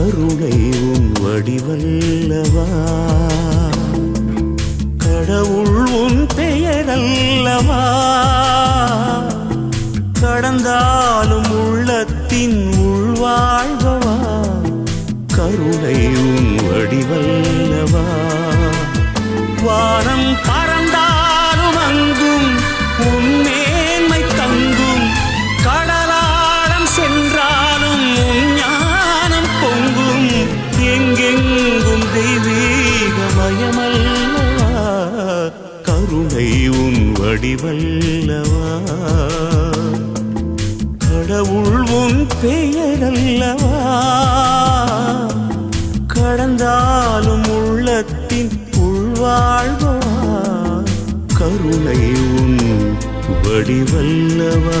கருணை உன் வடிவல்லவா கடவுள் உன் பெயரல்லவா கடந்தாலும் உள்ளத்தின் உள்வாழ்வவா கருணை உன் வடிவல்லவா வானம் பறந்தாலும் அங்கும் உன் மேன்மை தங்கும் கடலாழம் சென்றாலும் உன் ஞானம் பொங்கும் எங்கெங்கும் தெய்வீகமயமல்லவா கருணை உன் வடிவல்லவா கடவுள் உன் பெயரல்லவா கடந்தாலும் உள்ளத்தின் உள்வாழ்வா கருணை உன் வடிவல்லவா